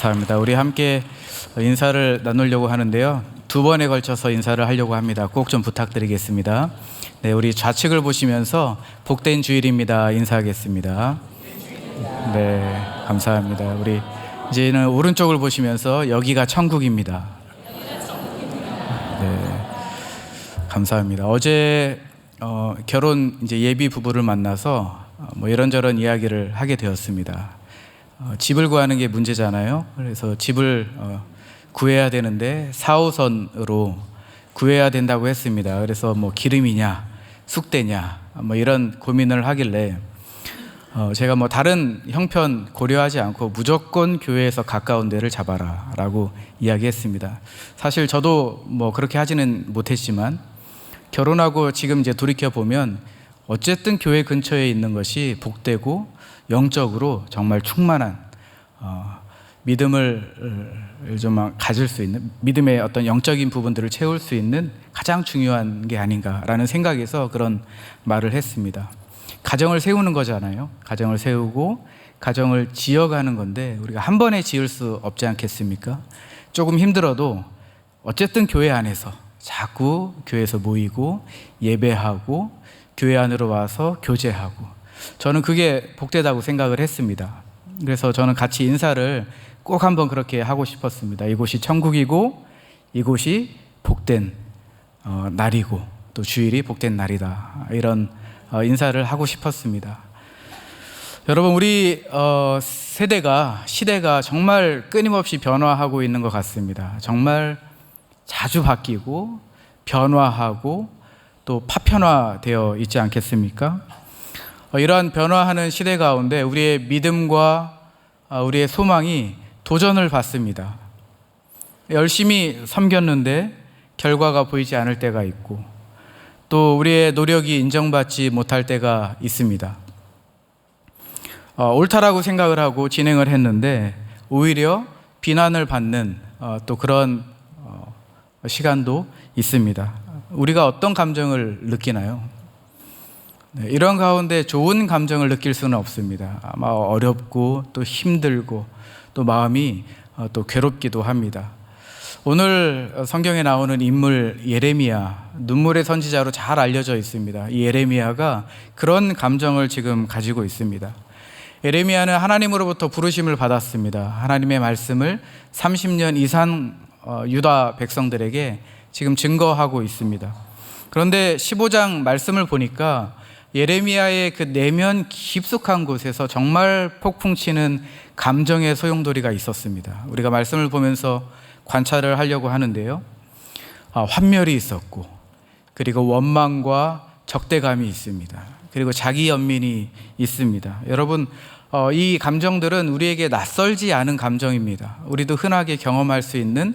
감사합니다. 우리 함께 인사를 나누려고 하는데요. 두 번에 걸쳐서 인사를 하려고 합니다. 꼭 좀 부탁드리겠습니다. 네, 우리 좌측을 보시면서 복된 주일입니다. 인사하겠습니다. 네, 감사합니다. 우리 이제는 오른쪽을 보시면서 여기가 천국입니다. 네, 감사합니다. 어제 결혼 이제 예비 부부를 만나서 이런저런 이야기를 하게 되었습니다. 집을 구하는 게 문제잖아요. 그래서 집을 구해야 되는데 4호선으로 구해야 된다고 했습니다. 그래서 기름이냐 쑥대냐 이런 고민을 하길래 제가 다른 형편 고려하지 않고 무조건 교회에서 가까운 데를 잡아라 라고 이야기했습니다. 사실 저도 그렇게 하지는 못했지만 결혼하고 지금 이제 돌이켜보면 어쨌든 교회 근처에 있는 것이 복되고 영적으로 정말 충만한 믿음을 좀 가질 수 있는, 믿음의 어떤 영적인 부분들을 채울 수 있는 가장 중요한 게 아닌가라는 생각에서 그런 말을 했습니다. 가정을 세우는 거잖아요. 가정을 세우고 가정을 지어가는 건데 우리가 한 번에 지을 수 없지 않겠습니까? 조금 힘들어도 어쨌든 교회 안에서 자꾸 교회에서 모이고 예배하고 교회 안으로 와서 교제하고, 저는 그게 복되다고 생각을 했습니다. 그래서 저는 같이 인사를 꼭 한번 그렇게 하고 싶었습니다. 이곳이 천국이고 이곳이 복된 날이고 또 주일이 복된 날이다, 이런 인사를 하고 싶었습니다. 여러분, 우리 시대가 정말 끊임없이 변화하고 있는 것 같습니다. 정말 자주 바뀌고 변화하고 또 파편화되어 있지 않겠습니까? 이러한 변화하는 시대 가운데 우리의 믿음과 우리의 소망이 도전을 받습니다. 열심히 섬겼는데 결과가 보이지 않을 때가 있고, 또 우리의 노력이 인정받지 못할 때가 있습니다. 옳다라고 생각을 하고 진행을 했는데 오히려 비난을 받는 또 그런 시간도 있습니다. 우리가 어떤 감정을 느끼나요? 네, 이런 가운데 좋은 감정을 느낄 수는 없습니다. 아마 어렵고 또 힘들고 또 마음이 또 괴롭기도 합니다. 오늘 성경에 나오는 인물 예레미야, 눈물의 선지자로 잘 알려져 있습니다. 이 예레미야가 그런 감정을 지금 가지고 있습니다. 예레미야는 하나님으로부터 부르심을 받았습니다. 하나님의 말씀을 30년 이상 유다 백성들에게 지금 증거하고 있습니다. 그런데 15장 말씀을 보니까 예레미야의 그 내면 깊숙한 곳에서 정말 폭풍치는 감정의 소용돌이가 있었습니다. 우리가 말씀을 보면서 관찰을 하려고 하는데요. 환멸이 있었고, 그리고 원망과 적대감이 있습니다. 그리고 자기 연민이 있습니다. 여러분, 이 감정들은 우리에게 낯설지 않은 감정입니다. 우리도 흔하게 경험할 수 있는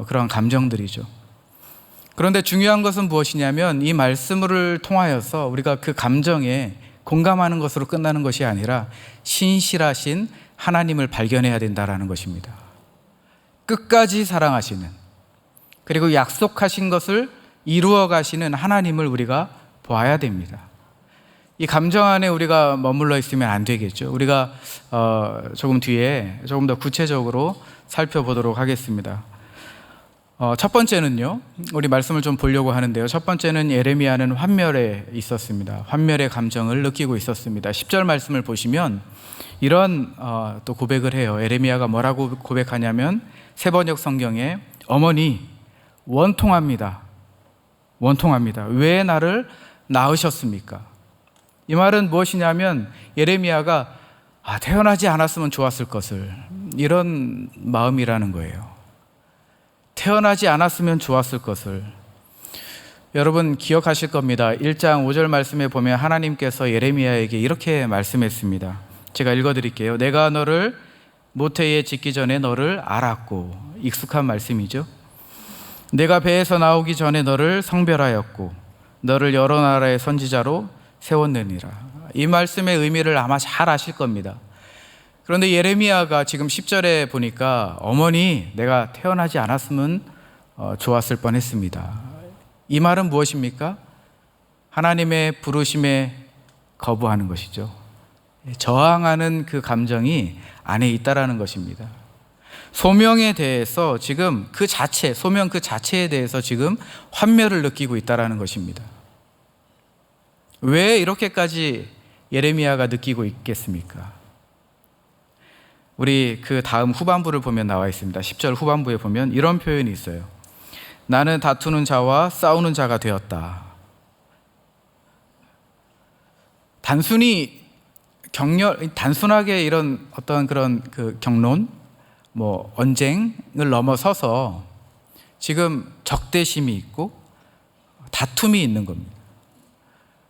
그런 감정들이죠. 그런데 중요한 것은 무엇이냐면 이 말씀을 통하여서 우리가 그 감정에 공감하는 것으로 끝나는 것이 아니라 신실하신 하나님을 발견해야 된다는 것입니다. 끝까지 사랑하시는, 그리고 약속하신 것을 이루어 가시는 하나님을 우리가 봐야 됩니다. 이 감정 안에 우리가 머물러 있으면 안 되겠죠. 우리가 조금 뒤에 조금 더 구체적으로 살펴보도록 하겠습니다. 첫 번째는요, 우리 말씀을 좀 보려고 하는데요. 첫 번째는 예레미야는 환멸에 있었습니다. 환멸의 감정을 느끼고 있었습니다. 10절 말씀을 보시면 이런 또 고백을 해요. 예레미야가 뭐라고 고백하냐면, 새번역 성경에 어머니 원통합니다. 원통합니다. 왜 나를 낳으셨습니까? 이 말은 무엇이냐면 예레미야가 태어나지 않았으면 좋았을 것을, 이런 마음이라는 거예요. 태어나지 않았으면 좋았을 것을. 여러분 기억하실 겁니다. 1장 5절 말씀에 보면 하나님께서 예레미야에게 이렇게 말씀했습니다. 제가 읽어드릴게요. 내가 너를 모태에 짓기 전에 너를 알았고, 익숙한 말씀이죠. 내가 배에서 나오기 전에 너를 성별하였고 너를 여러 나라의 선지자로 세웠느니라. 이 말씀의 의미를 아마 잘 아실 겁니다. 그런데 예레미야가 지금 10절에 보니까 어머니 내가 태어나지 않았으면 좋았을 뻔했습니다. 이 말은 무엇입니까? 하나님의 부르심에 거부하는 것이죠. 저항하는 그 감정이 안에 있다라는 것입니다. 소명에 대해서 지금 그 자체, 소명 그 자체에 대해서 지금 환멸을 느끼고 있다는 것입니다. 왜 이렇게까지 예레미야가 느끼고 있겠습니까? 우리 그 다음 후반부를 보면 나와 있습니다. 10절 후반부에 보면 이런 표현이 있어요. 나는 다투는 자와 싸우는 자가 되었다. 단순하게 이런 어떤 그런 그 경론, 언쟁을 넘어서서 지금 적대심이 있고 다툼이 있는 겁니다.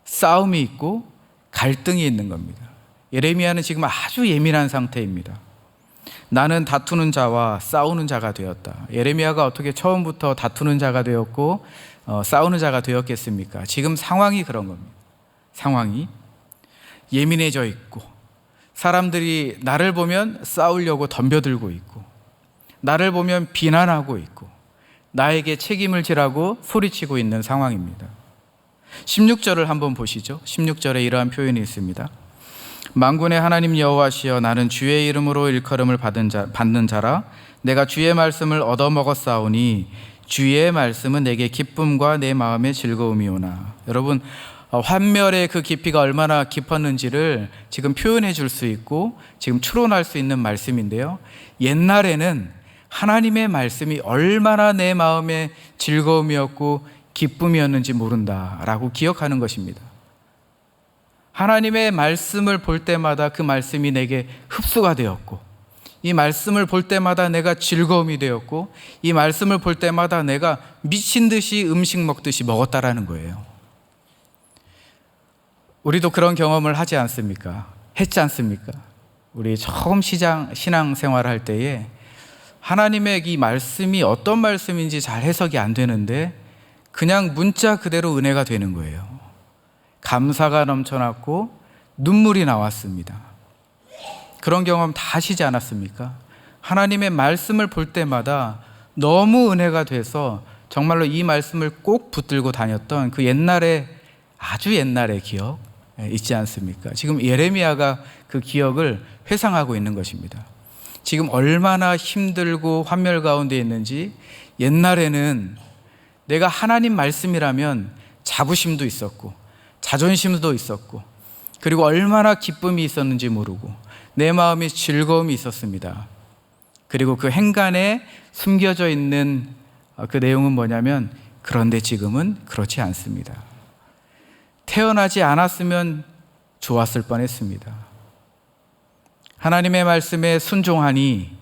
싸움이 있고 갈등이 있는 겁니다. 예레미야는 지금 아주 예민한 상태입니다. 나는 다투는 자와 싸우는 자가 되었다. 예레미야가 어떻게 처음부터 다투는 자가 되었고 싸우는 자가 되었겠습니까? 지금 상황이 그런 겁니다. 상황이 예민해져 있고 사람들이 나를 보면 싸우려고 덤벼들고 있고 나를 보면 비난하고 있고 나에게 책임을 지라고 소리치고 있는 상황입니다. 16절을 한번 보시죠. 16절에 이러한 표현이 있습니다. 만군의 하나님 여호와시여 나는 주의 이름으로 일컬음을 받는 자라 내가 주의 말씀을 얻어먹었사오니 주의 말씀은 내게 기쁨과 내 마음의 즐거움이오나. 여러분, 환멸의 그 깊이가 얼마나 깊었는지를 지금 표현해 줄 수 있고 지금 추론할 수 있는 말씀인데요. 옛날에는 하나님의 말씀이 얼마나 내 마음의 즐거움이었고 기쁨이었는지 모른다라고 기억하는 것입니다. 하나님의 말씀을 볼 때마다 그 말씀이 내게 흡수가 되었고 이 말씀을 볼 때마다 내가 즐거움이 되었고 이 말씀을 볼 때마다 내가 미친 듯이 음식 먹듯이 먹었다라는 거예요. 우리도 그런 경험을 하지 않습니까? 했지 않습니까? 우리 처음 신앙생활을 할 때에 하나님의 이 말씀이 어떤 말씀인지 잘 해석이 안 되는데 그냥 문자 그대로 은혜가 되는 거예요. 감사가 넘쳐났고 눈물이 나왔습니다. 그런 경험 다 하시지 않았습니까? 하나님의 말씀을 볼 때마다 너무 은혜가 돼서 정말로 이 말씀을 꼭 붙들고 다녔던 그 옛날에 아주 옛날의 기억 있지 않습니까? 지금 예레미야가 그 기억을 회상하고 있는 것입니다. 지금 얼마나 힘들고 환멸 가운데 있는지 옛날에는 내가 하나님 말씀이라면 자부심도 있었고 자존심도 있었고 그리고 얼마나 기쁨이 있었는지 모르고 내 마음이 즐거움이 있었습니다. 그리고 그 행간에 숨겨져 있는 그 내용은 뭐냐면 그런데 지금은 그렇지 않습니다. 태어나지 않았으면 좋았을 뻔했습니다. 하나님의 말씀에 순종하니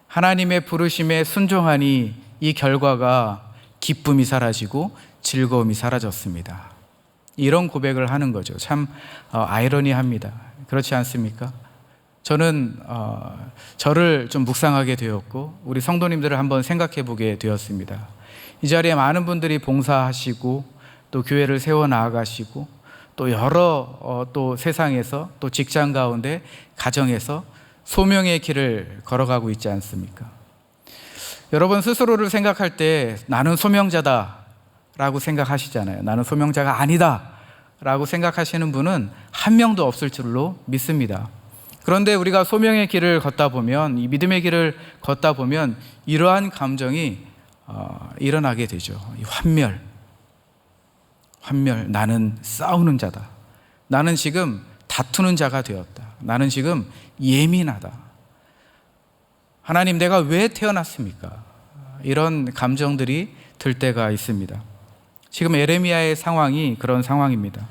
하나님의 부르심에 순종하니 이 결과가 기쁨이 사라지고 즐거움이 사라졌습니다. 이런 고백을 하는 거죠. 참 아이러니합니다. 그렇지 않습니까? 저는 저를 좀 묵상하게 되었고 우리 성도님들을 한번 생각해 보게 되었습니다. 이 자리에 많은 분들이 봉사하시고 또 교회를 세워 나아가시고 또 여러 또 세상에서 또 직장 가운데 가정에서 소명의 길을 걸어가고 있지 않습니까? 여러분 스스로를 생각할 때 나는 소명자다 라고 생각하시잖아요. 나는 소명자가 아니다 라고 생각하시는 분은 한 명도 없을 줄로 믿습니다. 그런데 우리가 소명의 길을 걷다 보면 이 믿음의 길을 걷다 보면 이러한 감정이 일어나게 되죠. 이 환멸, 나는 싸우는 자다. 나는 지금 다투는 자가 되었다. 나는 지금 예민하다. 하나님, 내가 왜 태어났습니까? 이런 감정들이 들 때가 있습니다. 지금 예레미야의 상황이 그런 상황입니다.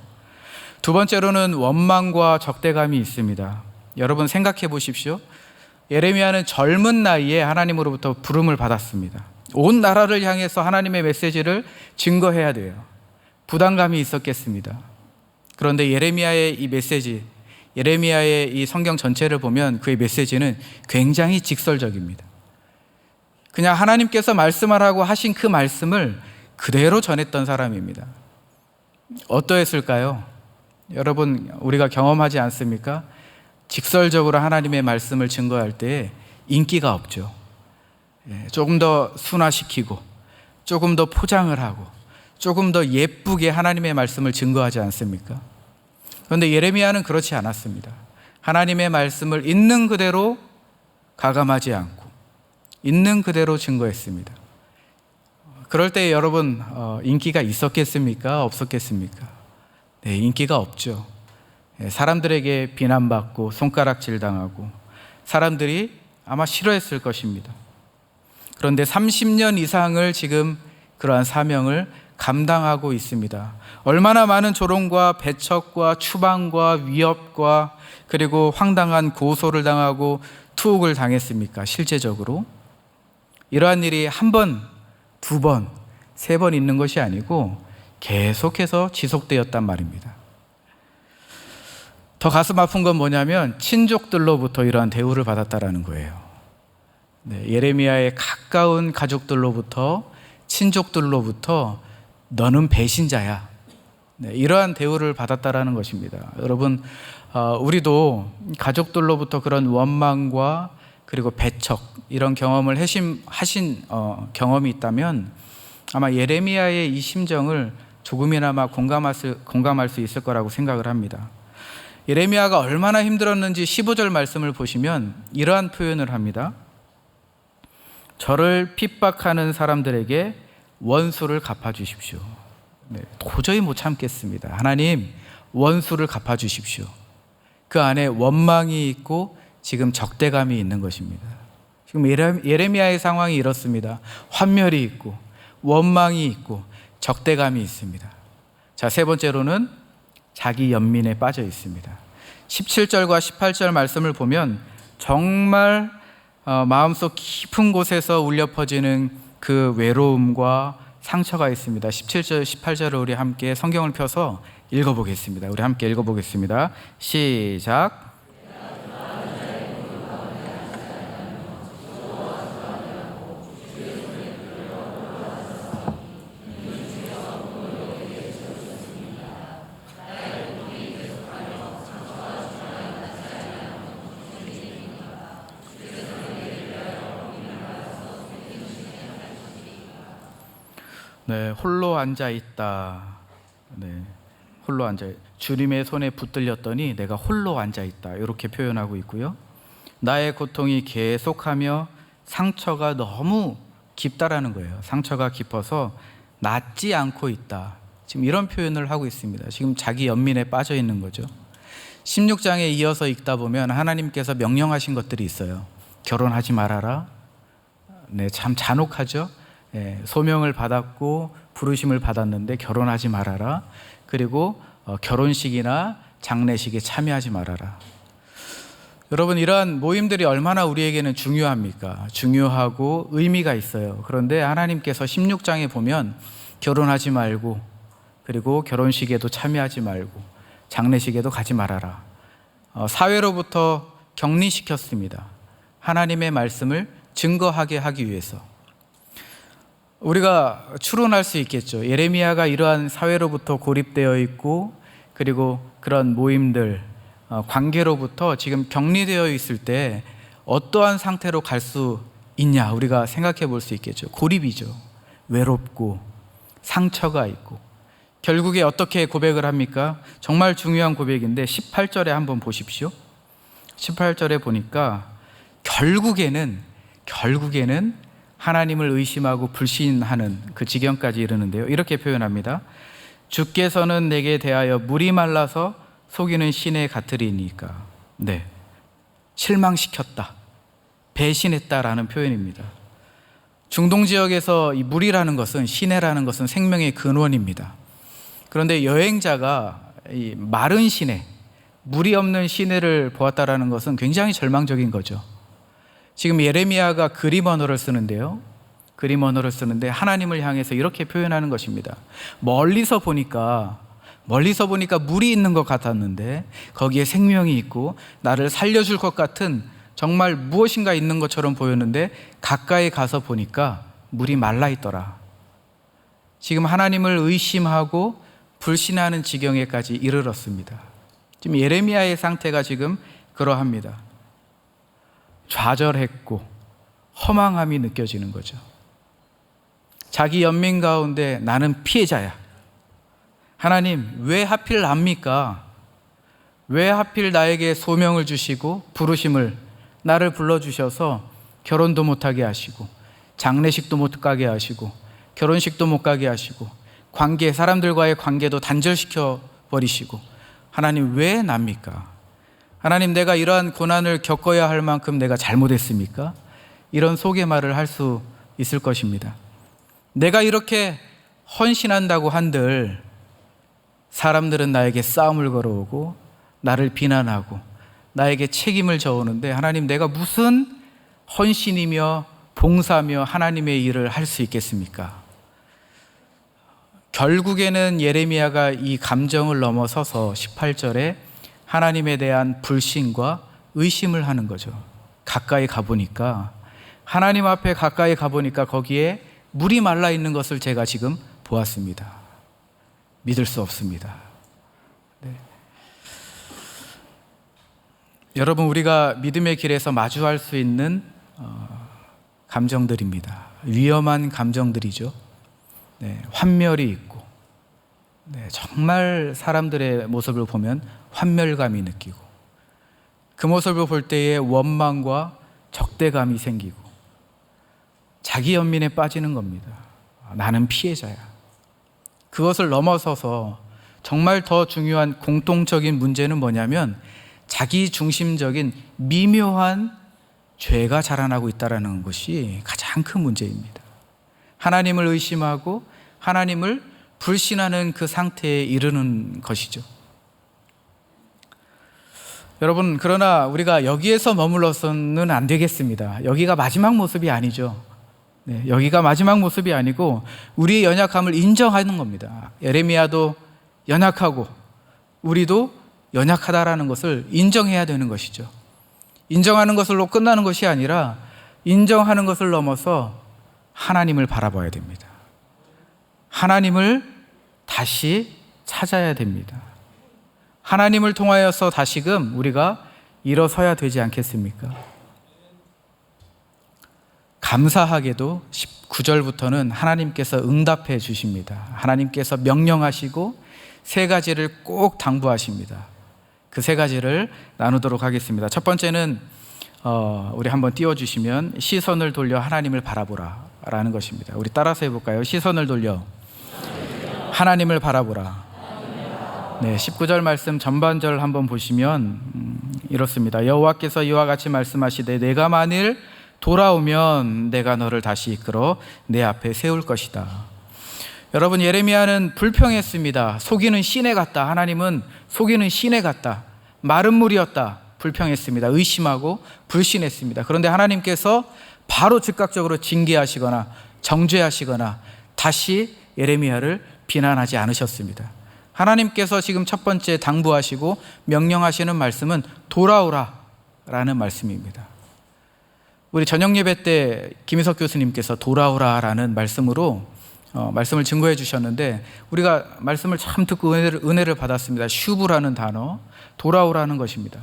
두 번째로는 원망과 적대감이 있습니다. 여러분 생각해 보십시오. 예레미야는 젊은 나이에 하나님으로부터 부름을 받았습니다. 온 나라를 향해서 하나님의 메시지를 증거해야 돼요. 부담감이 있었겠습니다. 그런데 예레미야의 이 메시지, 예레미야의 이 성경 전체를 보면 그의 메시지는 굉장히 직설적입니다. 그냥 하나님께서 말씀하라고 하신 그 말씀을 그대로 전했던 사람입니다. 어떠했을까요? 여러분, 우리가 경험하지 않습니까? 직설적으로 하나님의 말씀을 증거할 때 인기가 없죠. 조금 더 순화시키고 조금 더 포장을 하고 조금 더 예쁘게 하나님의 말씀을 증거하지 않습니까? 그런데 예레미야는 그렇지 않았습니다. 하나님의 말씀을 있는 그대로 가감하지 않고 있는 그대로 증거했습니다. 그럴 때 여러분 인기가 있었겠습니까? 없었겠습니까? 네, 인기가 없죠. 사람들에게 비난받고 손가락질 당하고 사람들이 아마 싫어했을 것입니다. 그런데 30년 이상을 지금 그러한 사명을 감당하고 있습니다. 얼마나 많은 조롱과 배척과 추방과 위협과 그리고 황당한 고소를 당하고 투옥을 당했습니까? 실제적으로 이러한 일이 한 번, 두 번, 세 번 있는 것이 아니고 계속해서 지속되었단 말입니다. 더 가슴 아픈 건 뭐냐면 친족들로부터 이러한 대우를 받았다라는 거예요. 네, 예레미야의 가까운 가족들로부터, 친족들로부터 너는 배신자야. 네, 이러한 대우를 받았다라는 것입니다. 여러분, 우리도 가족들로부터 그런 원망과 그리고 배척 이런 경험을 하신 경험이 있다면 아마 예레미야의 이 심정을 조금이나마 공감할 수 있을 거라고 생각을 합니다. 예레미야가 얼마나 힘들었는지 15절 말씀을 보시면 이러한 표현을 합니다. 저를 핍박하는 사람들에게 원수를 갚아주십시오. 네, 도저히 못 참겠습니다. 하나님, 원수를 갚아주십시오. 그 안에 원망이 있고 지금 적대감이 있는 것입니다. 지금 예레미야의 상황이 이렇습니다. 환멸이 있고 원망이 있고 적대감이 있습니다. 자, 세 번째로는 자기 연민에 빠져 있습니다. 17절과 18절 말씀을 보면 정말 마음속 깊은 곳에서 울려 퍼지는 그 외로움과 상처가 있습니다. 17절, 18절을 우리 함께 성경을 펴서 읽어보겠습니다. 우리 함께 읽어보겠습니다. 시작. 네, 홀로 앉아 있다. 네, 홀로 앉아. 주님의 손에 붙들렸더니 내가 홀로 앉아 있다. 이렇게 표현하고 있고요. 나의 고통이 계속하며 상처가 너무 깊다라는 거예요. 상처가 깊어서 낫지 않고 있다. 지금 이런 표현을 하고 있습니다. 지금 자기 연민에 빠져 있는 거죠. 16장에 이어서 읽다 보면 하나님께서 명령하신 것들이 있어요. 결혼하지 말아라. 네, 참 잔혹하죠. 소명을 받았고 부르심을 받았는데 결혼하지 말아라. 그리고 결혼식이나 장례식에 참여하지 말아라. 여러분, 이러한 모임들이 얼마나 우리에게는 중요합니까? 중요하고 의미가 있어요. 그런데 하나님께서 16장에 보면 결혼하지 말고 그리고 결혼식에도 참여하지 말고 장례식에도 가지 말아라. 사회로부터 격리시켰습니다. 하나님의 말씀을 증거하게 하기 위해서. 우리가 추론할 수 있겠죠. 예레미야가 이러한 사회로부터 고립되어 있고 그리고 그런 모임들, 관계로부터 지금 격리되어 있을 때 어떠한 상태로 갈 수 있냐 우리가 생각해 볼 수 있겠죠. 고립이죠. 외롭고 상처가 있고 결국에 어떻게 고백을 합니까? 정말 중요한 고백인데 18절에 한번 보십시오. 18절에 보니까 결국에는 하나님을 의심하고 불신하는 그 지경까지 이르는데요. 이렇게 표현합니다. 주께서는 내게 대하여 물이 말라서 속이는 신에 같으리니까. 네, 실망시켰다, 배신했다라는 표현입니다. 중동 지역에서 이 물이라는 것은, 시내라는 것은 생명의 근원입니다. 그런데 여행자가 이 마른 시내, 물이 없는 시내를 보았다라는 것은 굉장히 절망적인 거죠. 지금 예레미야가 그림 언어를 쓰는데요. 그림 언어를 쓰는데 하나님을 향해서 이렇게 표현하는 것입니다. 멀리서 보니까 물이 있는 것 같았는데 거기에 생명이 있고 나를 살려줄 것 같은 정말 무엇인가 있는 것처럼 보였는데 가까이 가서 보니까 물이 말라 있더라. 지금 하나님을 의심하고 불신하는 지경에까지 이르렀습니다. 지금 예레미야의 상태가 지금 그러합니다. 좌절했고 허망함이 느껴지는 거죠. 자기 연민 가운데 나는 피해자야. 하나님, 왜 하필 납니까? 왜 하필 나에게 소명을 주시고 부르심을 나를 불러주셔서 결혼도 못하게 하시고, 장례식도 못 가게 하시고, 결혼식도 못 가게 하시고, 사람들과의 관계도 단절시켜 버리시고, 하나님 왜 납니까? 하나님, 내가 이러한 고난을 겪어야 할 만큼 내가 잘못했습니까? 이런 속의 말을 할 수 있을 것입니다. 내가 이렇게 헌신한다고 한들 사람들은 나에게 싸움을 걸어오고 나를 비난하고 나에게 책임을 져오는데, 하나님, 내가 무슨 헌신이며 봉사며 하나님의 일을 할 수 있겠습니까? 결국에는 예레미야가 이 감정을 넘어서서 18절에 하나님에 대한 불신과 의심을 하는 거죠. 가까이 가보니까, 하나님 앞에 가까이 가보니까 거기에 물이 말라 있는 것을 제가 지금 보았습니다. 믿을 수 없습니다. 네. 여러분, 우리가 믿음의 길에서 마주할 수 있는 감정들입니다. 위험한 감정들이죠. 네, 환멸이 있고, 네, 정말 사람들의 모습을 보면 환멸감이 느끼고, 그 모습을 볼 때에 원망과 적대감이 생기고, 자기 연민에 빠지는 겁니다. 나는 피해자야. 그것을 넘어서서 정말 더 중요한 공통적인 문제는 뭐냐면, 자기 중심적인 미묘한 죄가 자라나고 있다는 것이 가장 큰 문제입니다. 하나님을 의심하고 하나님을 불신하는 그 상태에 이르는 것이죠. 여러분, 그러나 우리가 여기에서 머물러서는 안 되겠습니다. 여기가 마지막 모습이 아니죠. 네, 여기가 마지막 모습이 아니고 우리의 연약함을 인정하는 겁니다. 예레미야도 연약하고 우리도 연약하다라는 것을 인정해야 되는 것이죠. 인정하는 것으로 끝나는 것이 아니라 인정하는 것을 넘어서 하나님을 바라봐야 됩니다. 하나님을 다시 찾아야 됩니다. 하나님을 통하여서 다시금 우리가 일어서야 되지 않겠습니까? 감사하게도 19절부터는 하나님께서 응답해 주십니다. 하나님께서 명령하시고 세 가지를 꼭 당부하십니다. 그 세 가지를 나누도록 하겠습니다. 첫 번째는 우리 한번 띄워주시면, 시선을 돌려 하나님을 바라보라 라는 것입니다. 우리 따라서 해볼까요? 시선을 돌려 하나님을 바라보라. 네, 19절 말씀 전반절 한번 보시면 이렇습니다. 여호와께서 이와 같이 말씀하시되 내가 만일 돌아오면 내가 너를 다시 이끌어 내 앞에 세울 것이다. 여러분, 예레미야는 불평했습니다. 속이는 시내 같다. 하나님은 속이는 시내 같다. 마른 물이었다. 불평했습니다. 의심하고 불신했습니다. 그런데 하나님께서 바로 즉각적으로 징계하시거나 정죄하시거나 다시 예레미야를 비난하지 않으셨습니다. 하나님께서 지금 첫 번째 당부하시고 명령하시는 말씀은 돌아오라 라는 말씀입니다. 우리 저녁 예배 때 김희석 교수님께서 돌아오라 라는 말씀으로 말씀을 증거해 주셨는데, 우리가 말씀을 참 듣고 은혜를 받았습니다. 슈브라는 단어, 돌아오라는 것입니다.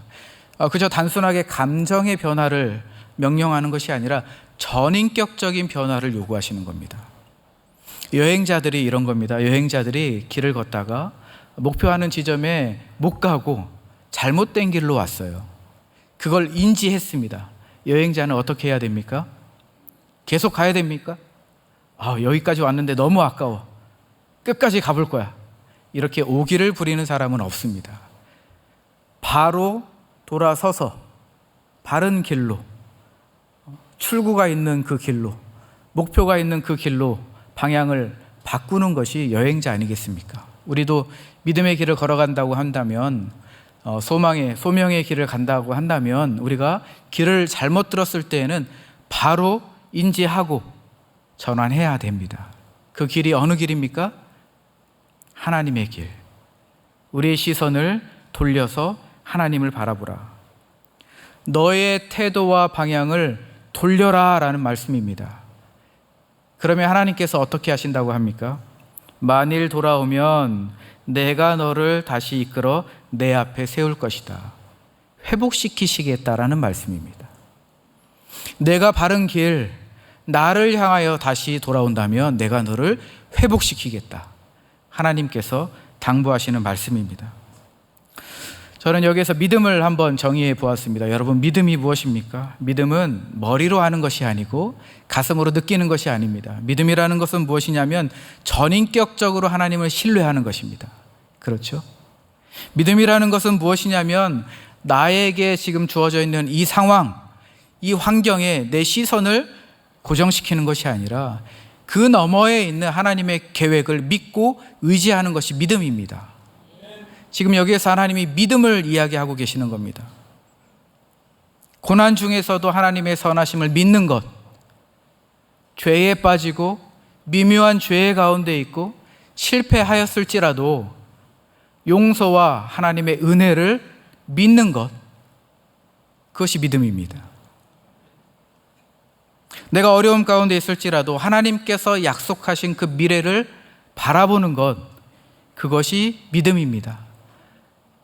그저 단순하게 감정의 변화를 명령하는 것이 아니라 전인격적인 변화를 요구하시는 겁니다. 여행자들이 이런 겁니다. 여행자들이 길을 걷다가 목표하는 지점에 못 가고 잘못된 길로 왔어요. 그걸 인지했습니다. 여행자는 어떻게 해야 됩니까? 계속 가야 됩니까? 여기까지 왔는데 너무 아까워. 끝까지 가볼 거야. 이렇게 오기를 부리는 사람은 없습니다. 바로 돌아서서 바른 길로, 출구가 있는 그 길로, 목표가 있는 그 길로 방향을 바꾸는 것이 여행자 아니겠습니까? 우리도 믿음의 길을 걸어간다고 한다면, 소명의 길을 간다고 한다면, 우리가 길을 잘못 들었을 때에는 바로 인지하고 전환해야 됩니다. 그 길이 어느 길입니까? 하나님의 길. 우리의 시선을 돌려서 하나님을 바라보라. 너의 태도와 방향을 돌려라 라는 말씀입니다. 그러면 하나님께서 어떻게 하신다고 합니까? 만일 돌아오면 내가 너를 다시 이끌어 내 앞에 세울 것이다. 회복시키시겠다라는 말씀입니다. 내가 바른 길, 나를 향하여 다시 돌아온다면 내가 너를 회복시키겠다. 하나님께서 당부하시는 말씀입니다. 저는 여기에서 믿음을 한번 정의해 보았습니다. 여러분, 믿음이 무엇입니까? 믿음은 머리로 하는 것이 아니고 가슴으로 느끼는 것이 아닙니다. 믿음이라는 것은 무엇이냐면 전인격적으로 하나님을 신뢰하는 것입니다. 그렇죠? 믿음이라는 것은 무엇이냐면 나에게 지금 주어져 있는 이 상황, 이 환경에 내 시선을 고정시키는 것이 아니라 그 너머에 있는 하나님의 계획을 믿고 의지하는 것이 믿음입니다. 지금 여기에서 하나님이 믿음을 이야기하고 계시는 겁니다. 고난 중에서도 하나님의 선하심을 믿는 것, 죄에 빠지고 미묘한 죄의 가운데 있고 실패하였을지라도 용서와 하나님의 은혜를 믿는 것, 그것이 믿음입니다. 내가 어려움 가운데 있을지라도 하나님께서 약속하신 그 미래를 바라보는 것, 그것이 믿음입니다.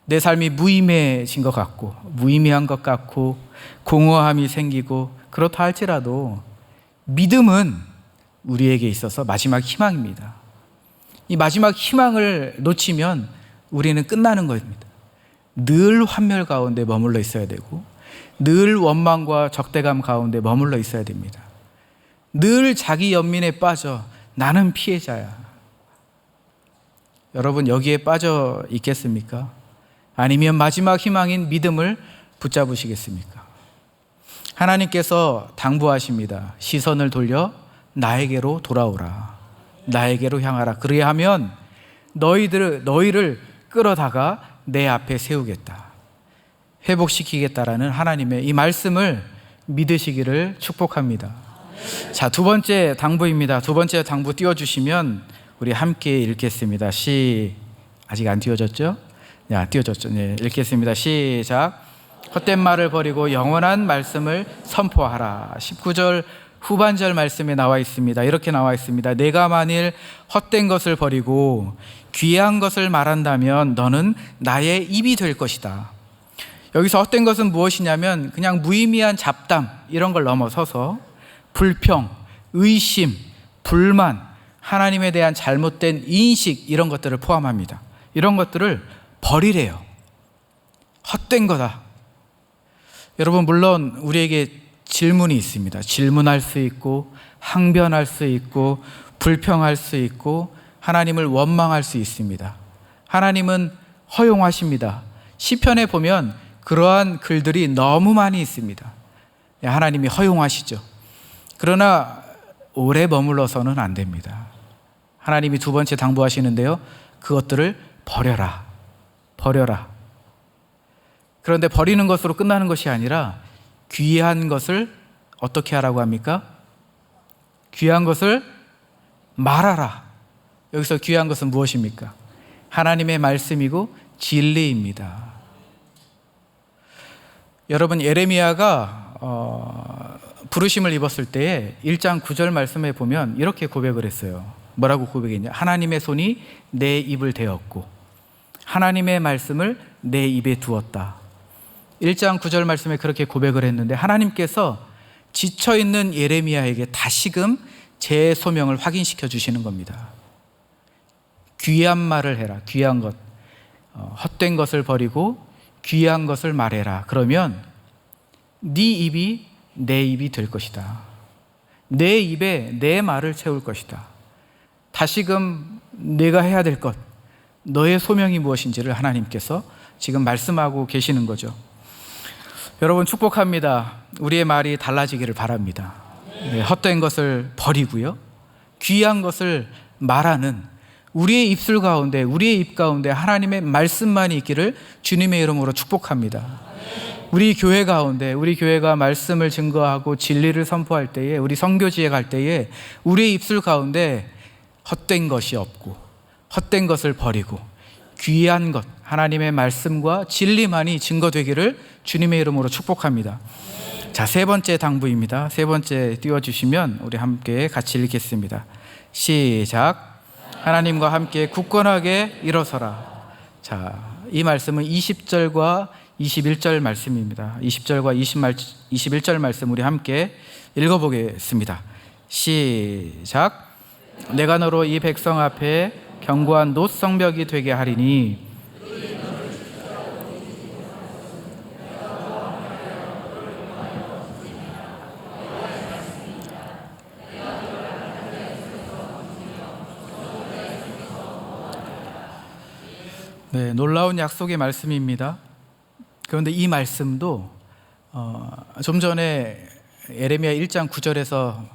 내 삶이 무의미해진 것 같고 무의미한 것 같고 공허함이 생기고 그렇다 할지라도 믿음은 우리에게 있어서 마지막 희망입니다. 이 마지막 희망을 놓치면 우리는 끝나는 것입니다. 늘 환멸 가운데 머물러 있어야 되고 늘 원망과 적대감 가운데 머물러 있어야 됩니다. 늘 자기 연민에 빠져 나는 피해자야. 여러분, 여기에 빠져 있겠습니까? 아니면 마지막 희망인 믿음을 붙잡으시겠습니까? 하나님께서 당부하십니다. 시선을 돌려 나에게로 돌아오라. 나에게로 향하라. 그리하면 너희를 끌어다가 내 앞에 세우겠다. 회복시키겠다라는 하나님의 이 말씀을 믿으시기를 축복합니다. 자, 두 번째 당부입니다. 두 번째 당부 띄워주시면 우리 함께 읽겠습니다. 아직 안 띄워졌죠? 띄워졌죠. 네, 읽겠습니다. 시작. 헛된 말을 버리고 영원한 말씀을 선포하라. 19절 후반절 말씀에 나와 있습니다. 이렇게 나와 있습니다. 내가 만일 헛된 것을 버리고 귀한 것을 말한다면 너는 나의 입이 될 것이다. 여기서 헛된 것은 무엇이냐면 그냥 무의미한 잡담 이런 걸 넘어서서 불평, 의심, 불만, 하나님에 대한 잘못된 인식 이런 것들을 포함합니다. 이런 것들을 버리래요. 헛된 거다. 여러분, 물론 우리에게 질문이 있습니다. 질문할 수 있고 항변할 수 있고 불평할 수 있고 하나님을 원망할 수 있습니다. 하나님은 허용하십니다. 시편에 보면 그러한 글들이 너무 많이 있습니다. 하나님이 허용하시죠. 그러나 오래 머물러서는 안 됩니다. 하나님이 두 번째 당부하시는데요. 그것들을 버려라. 그런데 버리는 것으로 끝나는 것이 아니라 귀한 것을 어떻게 하라고 합니까? 귀한 것을 말하라. 여기서 귀한 것은 무엇입니까? 하나님의 말씀이고 진리입니다. 여러분, 예레미야가 부르심을 입었을 때에 1장 9절 말씀에 보면 이렇게 고백을 했어요. 뭐라고 고백했냐? 하나님의 손이 내 입을 대었고 하나님의 말씀을 내 입에 두었다. 1장 9절 말씀에 그렇게 고백을 했는데 하나님께서 지쳐있는 예레미야에게 다시금 제 소명을 확인시켜 주시는 겁니다. 귀한 말을 해라. 귀한 것, 헛된 것을 버리고 귀한 것을 말해라. 그러면 네 입이 내 입이 될 것이다. 내 입에 내 말을 채울 것이다. 다시금 내가 해야 될 것, 너의 소명이 무엇인지를 하나님께서 지금 말씀하고 계시는 거죠. 여러분, 축복합니다. 우리의 말이 달라지기를 바랍니다. 네, 헛된 것을 버리고요, 귀한 것을 말하는 우리의 입술 가운데, 우리의 입 가운데 하나님의 말씀만이 있기를 주님의 이름으로 축복합니다. 우리 교회 가운데, 우리 교회가 말씀을 증거하고 진리를 선포할 때에, 우리 선교지에 갈 때에 우리의 입술 가운데 헛된 것이 없고 헛된 것을 버리고 귀한 것, 하나님의 말씀과 진리만이 증거되기를 주님의 이름으로 축복합니다. 자, 세 번째 당부입니다. 세 번째 띄워주시면 우리 함께 같이 읽겠습니다. 시작. 하나님과 함께 굳건하게 일어서라. 자, 이 말씀은 20절과 21절 말씀입니다. 20절과 21절 말씀 우리 함께 읽어보겠습니다. 시작. 내가 너로 이 백성 앞에 견고한 놋성벽이 되게 하리니 네, 놀라운 약속의 말씀입니다. 그런데 이 말씀도 좀 전에 예레미야 1장 9절에서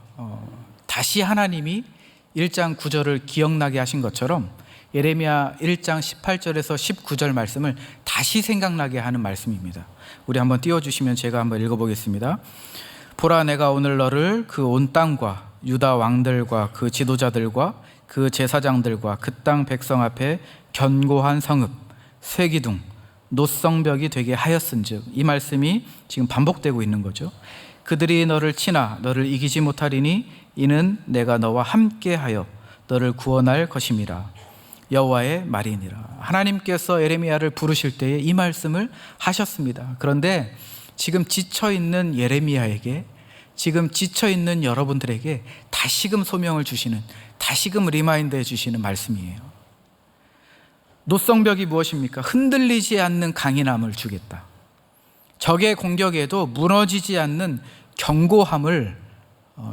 다시 하나님이 1장 9절을 기억나게 하신 것처럼 예레미야 1장 18절에서 19절 말씀을 다시 생각나게 하는 말씀입니다. 우리 한번 띄워주시면 제가 한번 읽어보겠습니다. 보라, 내가 오늘 너를 그 온 땅과 유다 왕들과 그 지도자들과 그 제사장들과 그 땅 백성 앞에 견고한 성읍, 쇠기둥, 노성벽이 되게 하였은즉, 이 말씀이 지금 반복되고 있는 거죠. 그들이 너를 치나 너를 이기지 못하리니 이는 내가 너와 함께하여 너를 구원할 것임이라. 여호와의 말이니라. 하나님께서 예레미야를 부르실 때에 이 말씀을 하셨습니다. 그런데 지금 지쳐있는 예레미야에게, 지금 지쳐있는 여러분들에게 다시금 소명을 주시는, 다시금 리마인드해 주시는 말씀이에요. 노성벽이 무엇입니까? 흔들리지 않는 강인함을 주겠다. 적의 공격에도 무너지지 않는 견고함을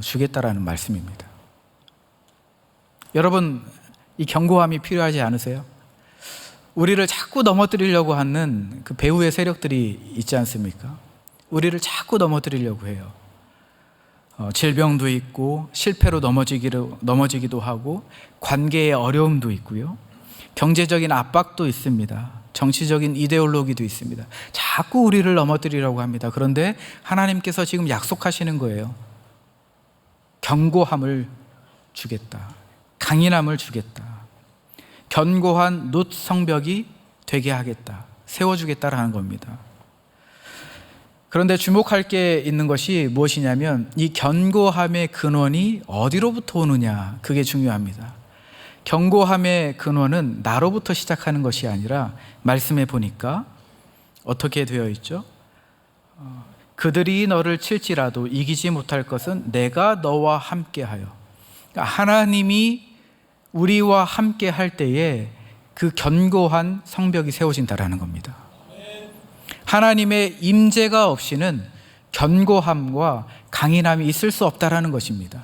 주겠다라는 말씀입니다. 여러분, 이 견고함이 필요하지 않으세요? 우리를 자꾸 넘어뜨리려고 하는 그 배후의 세력들이 있지 않습니까? 우리를 자꾸 넘어뜨리려고 해요. 질병도 있고 실패로 넘어지기도 하고 관계의 어려움도 있고요. 경제적인 압박도 있습니다. 정치적인 이데올로기도 있습니다. 자꾸 우리를 넘어뜨리려고 합니다. 그런데 하나님께서 지금 약속하시는 거예요. 견고함을 주겠다. 강인함을 주겠다. 견고한 놋 성벽이 되게 하겠다. 세워주겠다라는 겁니다. 그런데 주목할 게 있는 것이 무엇이냐면 이 견고함의 근원이 어디로부터 오느냐, 그게 중요합니다. 견고함의 근원은 나로부터 시작하는 것이 아니라 말씀에 보니까 어떻게 되어 있죠? 그들이 너를 칠지라도 이기지 못할 것은 내가 너와 함께하여. 그러니까 하나님이 우리와 함께 할 때에 그 견고한 성벽이 세워진다라는 겁니다. 하나님의 임재가 없이는 견고함과 강인함이 있을 수 없다라는 것입니다.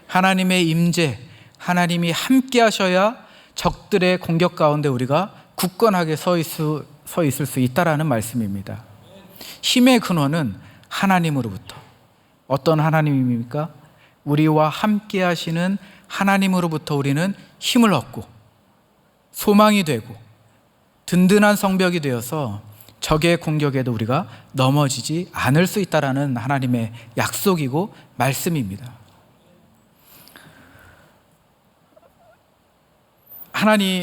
하나님의 임재, 하나님이 함께 하셔야 적들의 공격 가운데 우리가 굳건하게 서 있을 수 있다라는 말씀입니다. 힘의 근원은 하나님으로부터. 어떤 하나님입니까? 우리와 함께 하시는 하나님으로부터 우리는 힘을 얻고 소망이 되고 든든한 성벽이 되어서 적의 공격에도 우리가 넘어지지 않을 수 있다라는 하나님의 약속이고 말씀입니다.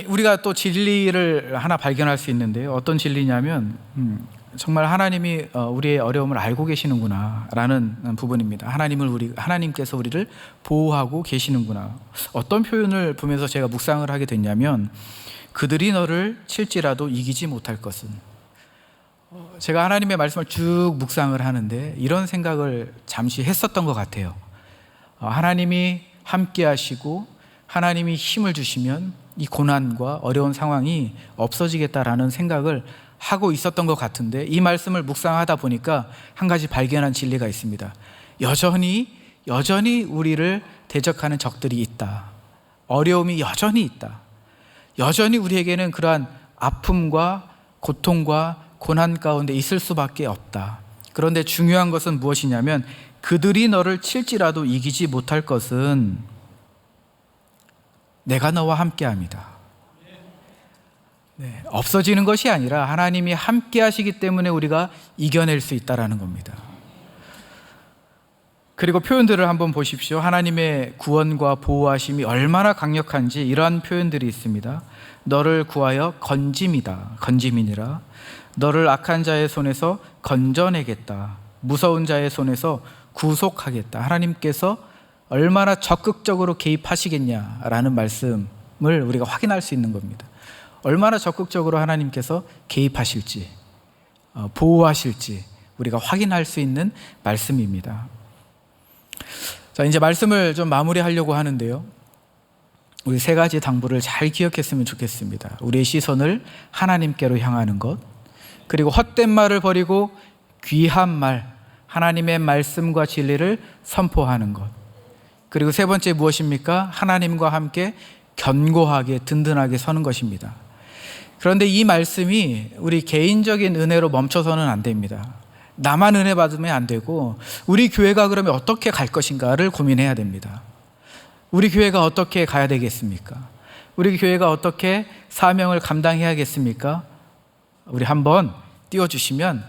우리가 또 진리를 하나 발견할 수 있는데요. 어떤 진리냐면 정말 하나님이 우리의 어려움을 알고 계시는구나 라는 부분입니다. 하나님께서 우리를 보호하고 계시는구나. 어떤 표현을 보면서 제가 묵상을 하게 됐냐면, 그들이 너를 칠지라도 이기지 못할 것은. 제가 하나님의 말씀을 쭉 묵상을 하는데 이런 생각을 잠시 했었던 것 같아요. 하나님이 함께 하시고 하나님이 힘을 주시면 이 고난과 어려운 상황이 없어지겠다라는 생각을 하고 있었던 것 같은데, 이 말씀을 묵상하다 보니까 한 가지 발견한 진리가 있습니다. 여전히 우리를 대적하는 적들이 있다. 어려움이 여전히 있다. 여전히 우리에게는 그러한 아픔과 고통과 고난 가운데 있을 수밖에 없다. 그런데 중요한 것은 무엇이냐면, 그들이 너를 칠지라도 이기지 못할 것은 내가 너와 함께합니다. 네, 없어지는 것이 아니라 하나님이 함께 하시기 때문에 우리가 이겨낼 수 있다는 겁니다. 그리고 표현들을 한번 보십시오. 하나님의 구원과 보호하심이 얼마나 강력한지 이러한 표현들이 있습니다. 너를 구하여 건짐이니라. 너를 악한 자의 손에서 건져내겠다. 무서운 자의 손에서 구속하겠다. 하나님께서 얼마나 적극적으로 개입하시겠냐라는 말씀을 우리가 확인할 수 있는 겁니다. 얼마나 적극적으로 하나님께서 개입하실지, 보호하실지 우리가 확인할 수 있는 말씀입니다. 자, 이제 말씀을 좀 마무리하려고 하는데요. 우리 세 가지 당부를 잘 기억했으면 좋겠습니다. 우리의 시선을 하나님께로 향하는 것, 그리고 헛된 말을 버리고 귀한 말, 하나님의 말씀과 진리를 선포하는 것, 그리고 세 번째 무엇입니까? 하나님과 함께 견고하게 든든하게 서는 것입니다. 그런데 이 말씀이 우리 개인적인 은혜로 멈춰서는 안 됩니다. 나만 은혜 받으면 안 되고 우리 교회가 그러면 어떻게 갈 것인가를 고민해야 됩니다. 우리 교회가 어떻게 가야 되겠습니까? 우리 교회가 어떻게 사명을 감당해야겠습니까? 우리 한번 띄워주시면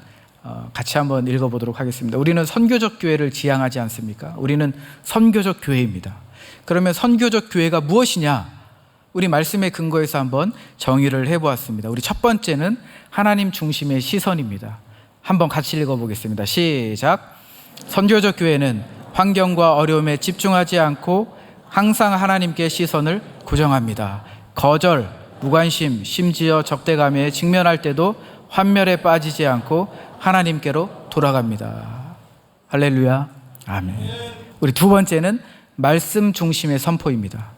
같이 한번 읽어보도록 하겠습니다. 우리는 선교적 교회를 지향하지 않습니까? 우리는 선교적 교회입니다. 그러면 선교적 교회가 무엇이냐? 우리 말씀의 근거에서 한번 정의를 해보았습니다. 우리 첫 번째는 하나님 중심의 시선입니다. 한번 같이 읽어보겠습니다. 시작. 선교적 교회는 환경과 어려움에 집중하지 않고 항상 하나님께 시선을 고정합니다. 거절, 무관심, 심지어 적대감에 직면할 때도 환멸에 빠지지 않고 하나님께로 돌아갑니다. 할렐루야. 아멘. 우리 두 번째는 말씀 중심의 선포입니다.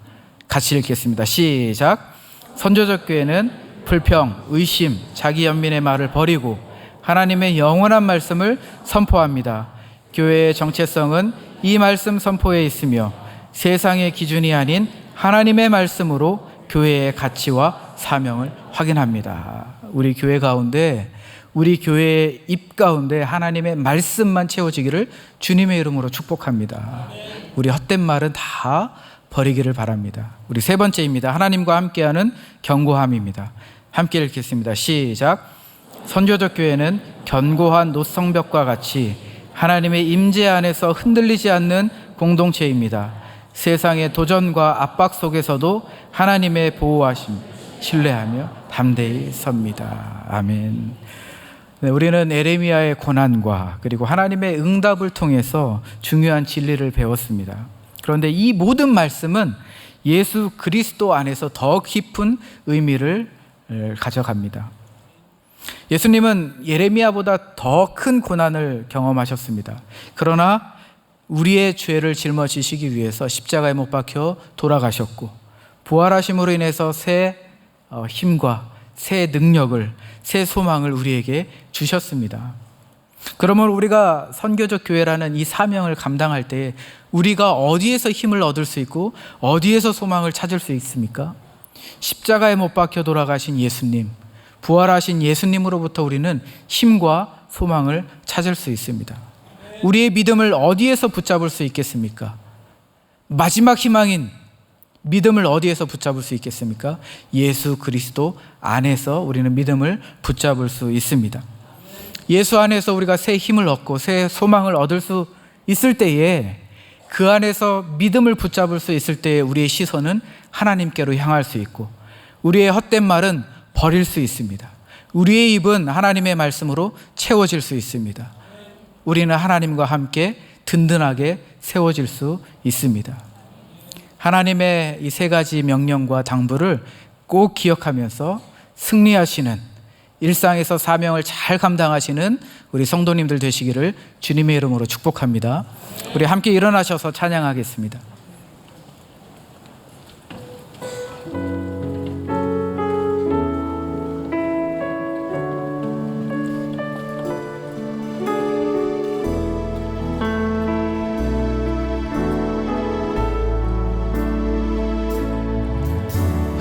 같이 읽겠습니다. 시작. 선교적 교회는 불평, 의심, 자기 연민의 말을 버리고 하나님의 영원한 말씀을 선포합니다. 교회의 정체성은 이 말씀 선포에 있으며 세상의 기준이 아닌 하나님의 말씀으로 교회의 가치와 사명을 확인합니다. 우리 교회 가운데, 우리 교회의 입 가운데 하나님의 말씀만 채워지기를 주님의 이름으로 축복합니다. 우리 헛된 말은 다 버리기를 바랍니다. 우리 세 번째입니다. 하나님과 함께하는 견고함입니다. 함께 읽겠습니다. 시작. 선교적 교회는 견고한 노성벽과 같이 하나님의 임재 안에서 흔들리지 않는 공동체입니다. 세상의 도전과 압박 속에서도 하나님의 보호하심 신뢰하며 담대히 섭니다. 아멘. 네, 우리는 에레미야의 고난과 그리고 하나님의 응답을 통해서 중요한 진리를 배웠습니다. 그런데 이 모든 말씀은 예수 그리스도 안에서 더 깊은 의미를 가져갑니다. 예수님은 예레미야보다 더 큰 고난을 경험하셨습니다. 그러나 우리의 죄를 짊어지시기 위해서 십자가에 못 박혀 돌아가셨고 부활하심으로 인해서 새 힘과 새 능력을, 새 소망을 우리에게 주셨습니다. 그러면 우리가 선교적 교회라는 이 사명을 감당할 때 우리가 어디에서 힘을 얻을 수 있고 어디에서 소망을 찾을 수 있습니까? 십자가에 못 박혀 돌아가신 예수님, 부활하신 예수님으로부터 우리는 힘과 소망을 찾을 수 있습니다. 우리의 믿음을 어디에서 붙잡을 수 있겠습니까? 마지막 희망인 믿음을 어디에서 붙잡을 수 있겠습니까? 예수 그리스도 안에서 우리는 믿음을 붙잡을 수 있습니다. 예수 안에서 우리가 새 힘을 얻고 새 소망을 얻을 수 있을 때에, 그 안에서 믿음을 붙잡을 수 있을 때에 우리의 시선은 하나님께로 향할 수 있고 우리의 헛된 말은 버릴 수 있습니다. 우리의 입은 하나님의 말씀으로 채워질 수 있습니다. 우리는 하나님과 함께 든든하게 세워질 수 있습니다. 하나님의 이 세 가지 명령과 당부를 꼭 기억하면서 승리하시는, 일상에서 사명을 잘 감당하시는 우리 성도님들 되시기를 주님의 이름으로 축복합니다. 우리 함께 일어나셔서 찬양하겠습니다.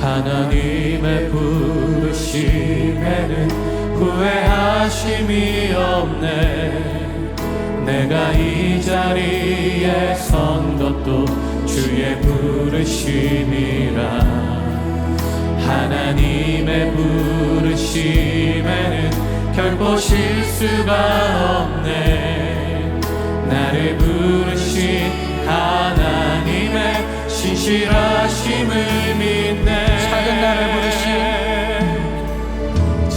하나님의 부르심에는 후회하심이 없네. 내가 이 자리에 선 것도 주의 부르심이라. 하나님의 부르심에는 결코 실수가 없네. 나를 부르신 하나님의 신실하심을 믿네.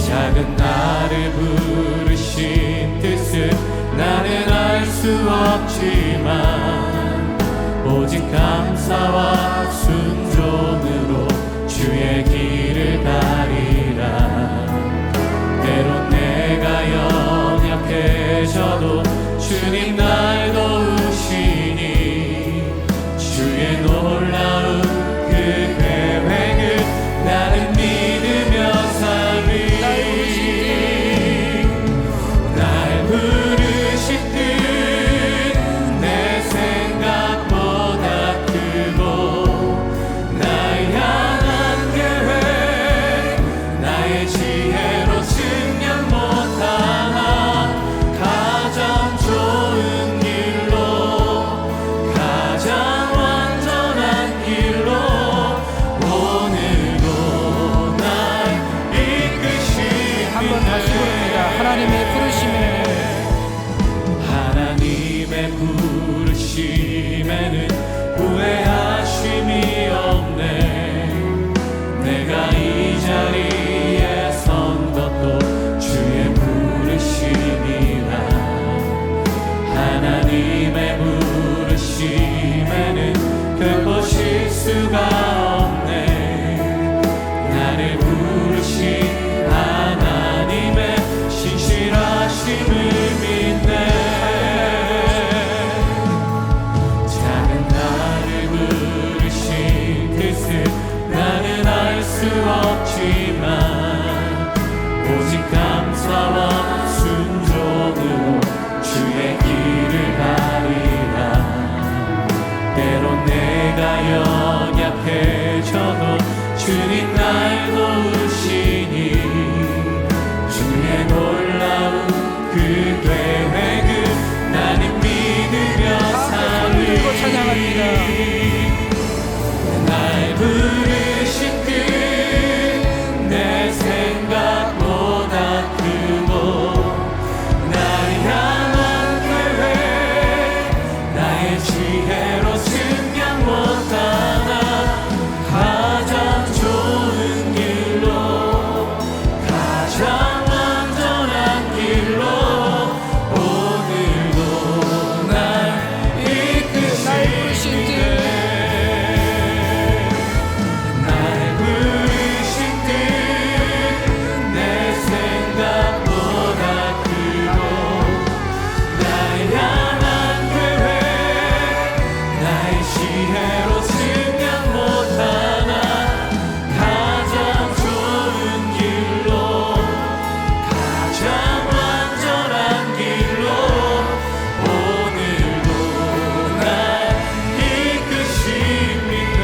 작은 나를 부르신 뜻을 나는 알 수 없지만 오직 감사와 순종으로 주의 길을 가리라. 때론 내가 연약해져도 주님 날 도우시니 주의 놀라운 그 계획을 나는 믿으며 살리. 날 부르실 듯 내 생각보다 크고 나의 향한 계획, 나의 후에는 후회하심이 없네. 내가 이 자리에 선 것도 주의 부르심이라. 하나님의 부르심에는 결코 실수가 없네. 나를 부르신 하나님의 신실하심을 믿네. 작은 나를 부르신 뜻을 나는 알 수 없지만 오직 감사와 순종으로 주의 길을 가리라. 때론 내가 연약해져도 주님 날 도우시니 주의 놀라운 그 계획을 나는 믿으며 사니. 찬양합니다. 날 부르신 그 내 생각보다 크고 날 향한 계획 나의 지혜로 측량 못하나 가장 좋은 길로 가장 완전한 길로 오늘도 날 이끄시네. 날 부르신 뜻 내 생각보다 크고 날 향한 계획 나의 지혜로 측량 못하나 가장 좋은 길로 가장 완전한 길로 오늘도 날 이끄십니다.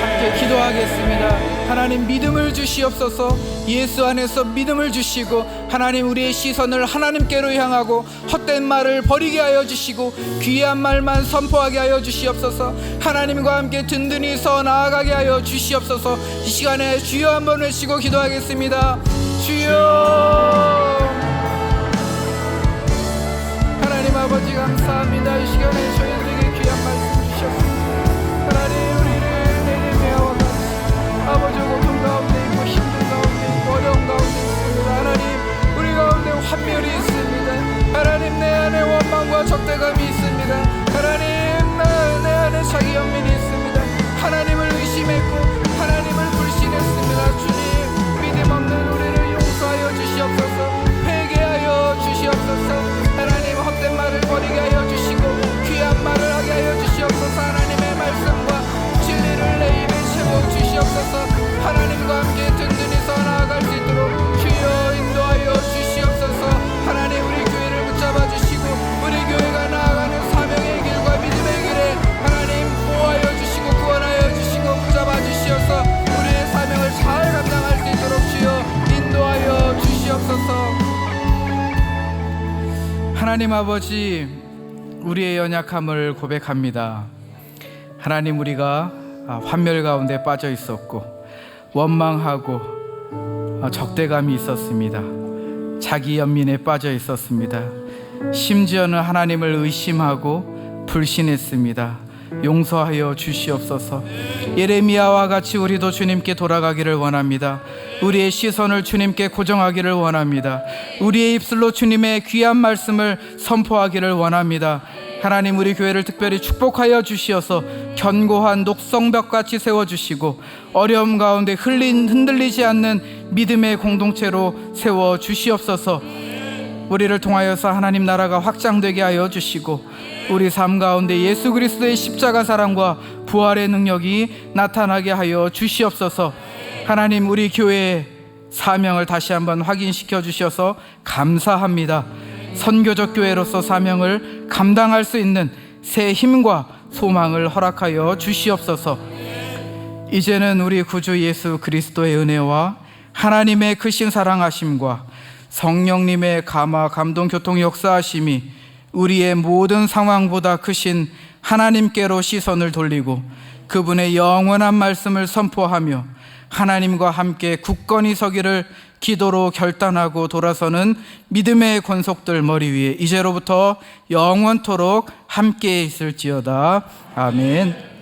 함께 기도하겠습니다. 하나님 믿음을 주시옵소서. 예수 안에서 믿음을 주시고 하나님 우리의 시선을 하나님께로 향하고 헛된 말을 버리게 하여 주시고 귀한 말만 선포하게 하여 주시옵소서. 하나님과 함께 든든히 서 나아가게 하여 주시옵소서. 이 시간에 주여 한번 외치고 기도하겠습니다. 주여. 하나님 아버지 감사합니다. 이 시간에 저희들에게 귀한 말씀 주셨습니다. 하나님 우리를 내리며 아버지 고통 가운데 있고 힘든 가운데 있고 어려운 가운데 있습니다. 하나님 우리 가운데 환멸이 있습니다. 하나님 내 안에 원망과 적대감이 있습니다. 하나님 내 안에 자기 연민이 있습니다. 하나님을 의심했고 하나님을 불신했습니다. 주님 믿음 없는 우리를 용서하여 주시옵소서. 회개하여 주시옵소서. 하나님 헛된 말을 버리게 하여 주시고 귀한 말을 하게 하여 주시옵소서. 하나님의 말씀과 진리를 내 입에 채워 주시옵소서. 하나님과 함께 든든히 서 나아갈 수 있도록 주여 인도하여 주시옵소서. 하나님 우리 교회를 붙잡아 주시고 우리 교회가 나아가는 사명의 길과 믿음의 길에 하나님 보호하여 주시고 구원하여 주시고 붙잡아 주시옵소서. 우리의 사명을 잘 감당할 수 있도록 주여 인도하여 주시옵소서. 하나님 아버지 우리의 연약함을 고백합니다. 하나님 우리가 환멸 가운데 빠져 있었고 원망하고 적대감이 있었습니다. 자기 연민에 빠져 있었습니다. 심지어는 하나님을 의심하고 불신했습니다. 용서하여 주시옵소서. 예레미야와 같이 우리도 주님께 돌아가기를 원합니다. 우리의 시선을 주님께 고정하기를 원합니다. 우리의 입술로 주님의 귀한 말씀을 선포하기를 원합니다. 하나님 우리 교회를 특별히 축복하여 주시어서 견고한 녹성벽같이 세워주시고 어려움 가운데 흔들리지 않는 믿음의 공동체로 세워주시옵소서. 우리를 통하여서 하나님 나라가 확장되게 하여 주시고 우리 삶 가운데 예수 그리스도의 십자가 사랑과 부활의 능력이 나타나게 하여 주시옵소서. 하나님 우리 교회의 사명을 다시 한번 확인시켜 주셔서 감사합니다. 선교적 교회로서 사명을 감당할 수 있는 새 힘과 소망을 허락하여 주시옵소서. 이제는 우리 구주 예수 그리스도의 은혜와 하나님의 크신 사랑하심과 성령님의 감화 감동 교통 역사하심이 우리의 모든 상황보다 크신 하나님께로 시선을 돌리고 그분의 영원한 말씀을 선포하며 하나님과 함께 굳건히 서기를 기도로 결단하고 돌아서는 믿음의 권속들 머리 위에 이제로부터 영원토록 함께 있을지어다. 아멘.